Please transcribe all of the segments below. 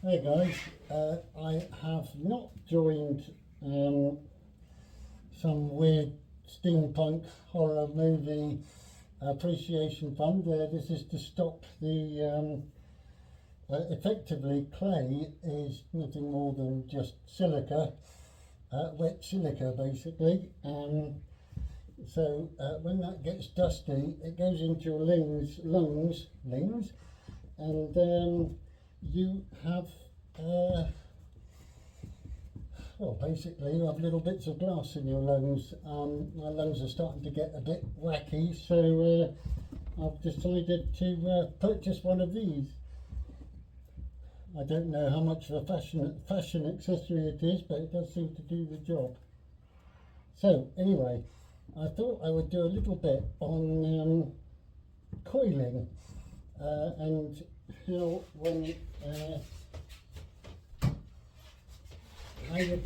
Hey guys, I have not joined some weird steampunk horror movie appreciation fund. This is to stop the effectively clay is nothing more than just silica, wet silica basically. So when that gets dusty, it goes into your lungs, and you have, well, basically you have little bits of glass in your lungs. My lungs are starting to get a bit wacky, so I've decided to purchase one of these. I don't know how much of a fashion accessory it is, but it does seem to do the job. So anyway, I thought I would do a little bit on coiling and how you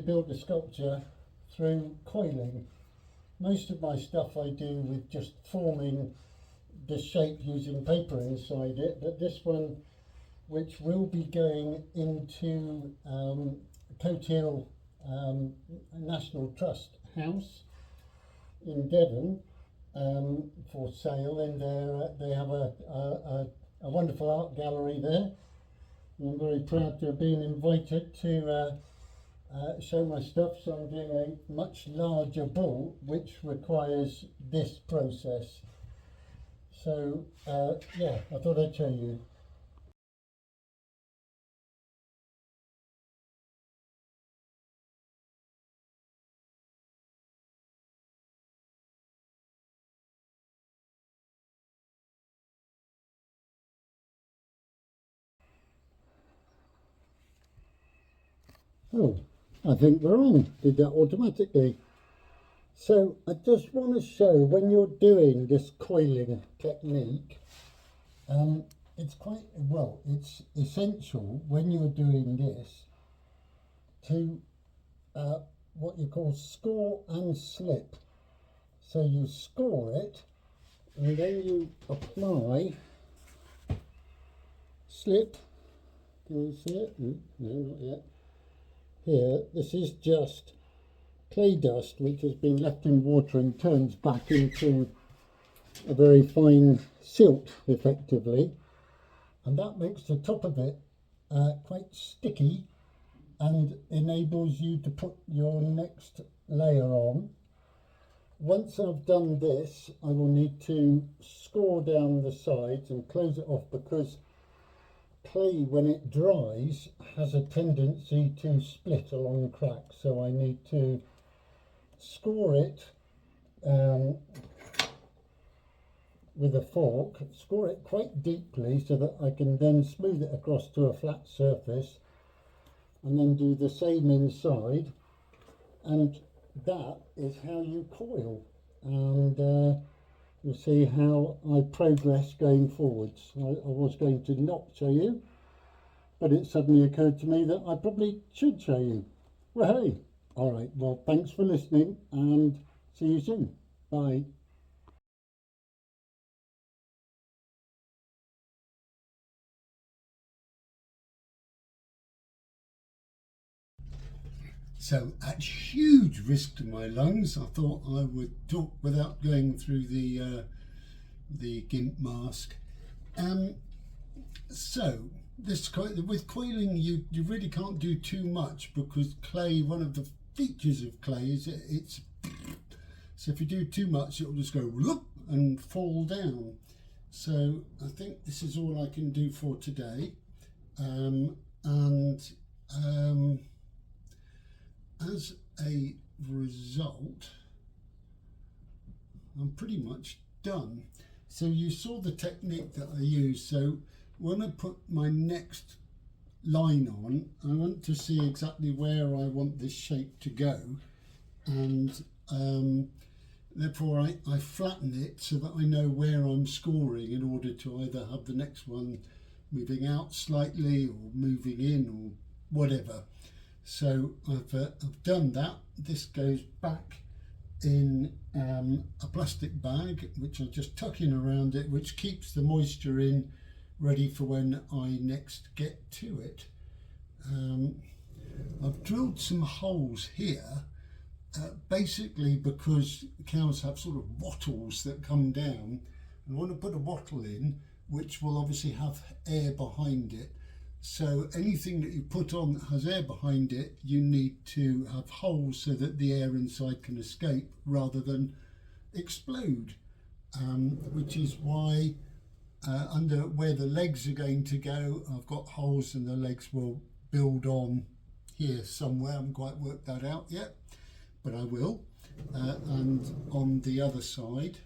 build a sculpture through coiling. Most of my stuff I do with just forming the shape using paper inside it, but this one, which will be going into Coat Hill National Trust House in Devon for sale, and they have a wonderful art gallery there. I'm very proud to have been invited to show my stuff, so I'm doing a much larger bull which requires this process. So yeah, I thought I'd show you. Oh, I think we're on. Did that automatically. So I just want to show when you're doing this coiling technique, it's quite, well, it's essential when you're doing this to what you call score and slip. So you score it and then you apply slip. Can you see it? No, not yet. Here, this is just clay dust which has been left in water and turns back into a very fine silt effectively, and that makes the top of it quite sticky and enables you to put your next layer on. Once I've done this, I will need to score down the sides and close it off, because clay, when it dries, has a tendency to split along cracks, so I need to score it with a fork, score it quite deeply so that I can then smooth it across to a flat surface, and then do the same inside, and that is how you coil. And you'll see how I progress going forwards. I was going to not show you, but it suddenly occurred to me that I probably should show you. Well, hey, all right, well, thanks for listening and see you soon. Bye. So at huge risk to my lungs, I thought I would talk without going through the GIMP mask. So this with coiling, you really can't do too much, because clay, one of the features of clay is it's so if you do too much, it'll just go whoop and fall down. So I think this is all I can do for today, as a result, I'm pretty much done. So you saw the technique that I used. So when I put my next line on, I want to see exactly where I want this shape to go, and therefore I flatten it so that I know where I'm scoring, in order to either have the next one moving out slightly or moving in or whatever. So I've done that. This goes back in a plastic bag, which I just tuck in around it, which keeps the moisture in ready for when I next get to it. I've drilled some holes here, basically because cows have sort of wattles that come down, and I want to put a wattle in which will obviously have air behind it. So anything that you put on that has air behind it, you need to have holes so that the air inside can escape rather than explode, which is why under where the legs are going to go, I've got holes and the legs will build on here somewhere. I haven't quite worked that out yet, but I will. And on the other side.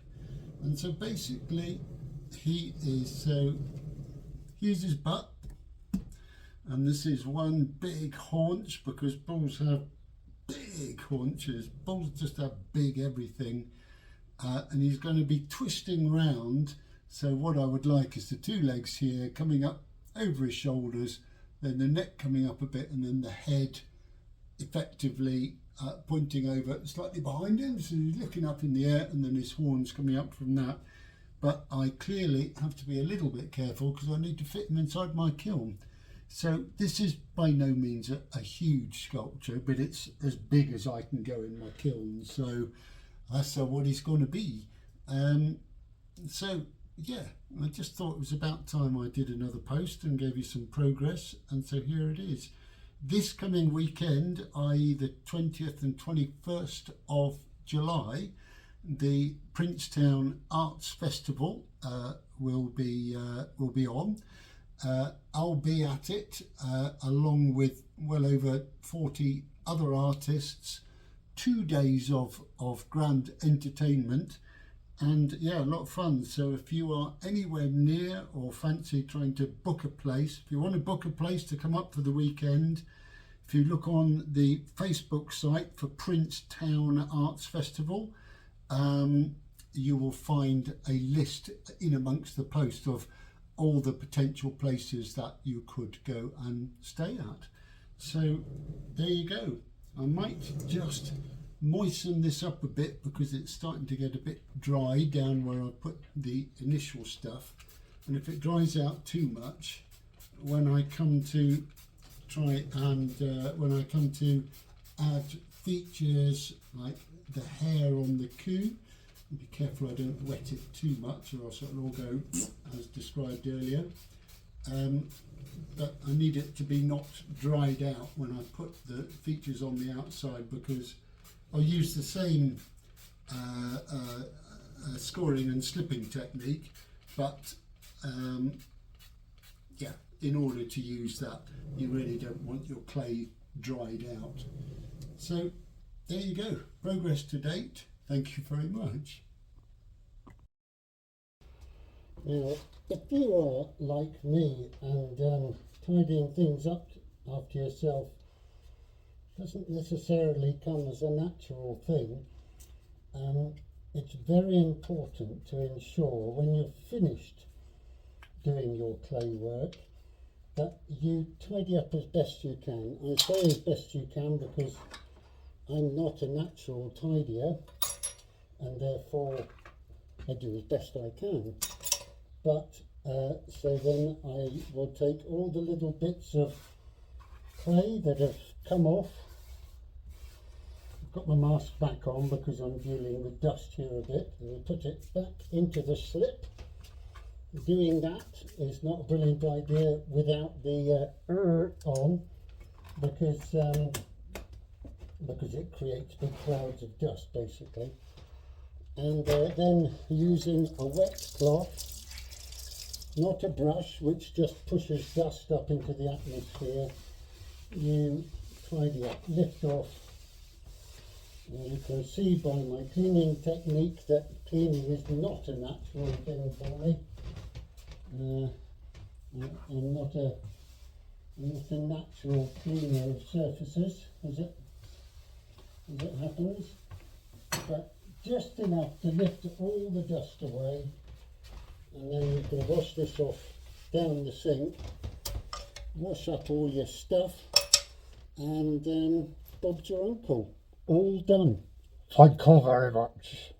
And so basically here's his butt, and this is one big haunch, because bulls have big haunches. Bulls just have big everything, and he's going to be twisting round. So what I would like is the two legs here coming up over his shoulders, then the neck coming up a bit, and then the head effectively pointing over slightly behind him, so he's looking up in the air, and then his horns coming up from that. But I clearly have to be a little bit careful because I need to fit him inside my kiln. So this is by no means a huge sculpture, but it's as big as I can go in my kiln. So that's what he's going to be. So yeah, I just thought it was about time I did another post and gave you some progress. And so here it is. This coming weekend, i.e. the 20th and 21st of July, the Princetown Arts Festival will be on. I'll be at it along with well over 40 other artists, 2 days of grand entertainment, and yeah, a lot of fun. So if you are anywhere near or fancy trying to book a place, if you want to book a place to come up for the weekend, if you look on the Facebook site for Princetown Arts Festival, you will find a list in amongst the post of all the potential places that you could go and stay at. So there you go. I might just moisten this up a bit because it's starting to get a bit dry down where I put the initial stuff, and if it dries out too much, when I come to try and when I come to add features like the hair on the coo, be careful I don't wet it too much or else it'll all go as described earlier. But I need it to be not dried out when I put the features on the outside, because I'll use the same scoring and slipping technique, but yeah, in order to use that you really don't want your clay dried out. So there you go, progress to date. Thank you very much. Now, if you are like me and tidying things up after yourself doesn't necessarily come as a natural thing, it's very important to ensure when you've finished doing your clay work that you tidy up as best you can. I say as best you can because I'm not a natural tidier, and therefore I do as best I can. But so then I will take all the little bits of clay that have come off. I've got my mask back on because I'm dealing with dust here a bit, and we put it back into the slip. Doing that is not a brilliant idea without the on, because it creates big clouds of dust basically. And then using a wet cloth, not a brush which just pushes dust up into the atmosphere, you tidy up, lift off. And you can see by my cleaning technique that cleaning is not a natural thing for me. I'm not a natural cleaner of surfaces as it happens, but just enough to lift all the dust away, and then you can wash this off down the sink, wash up all your stuff, and Bob's your uncle. All done. Thank you very much.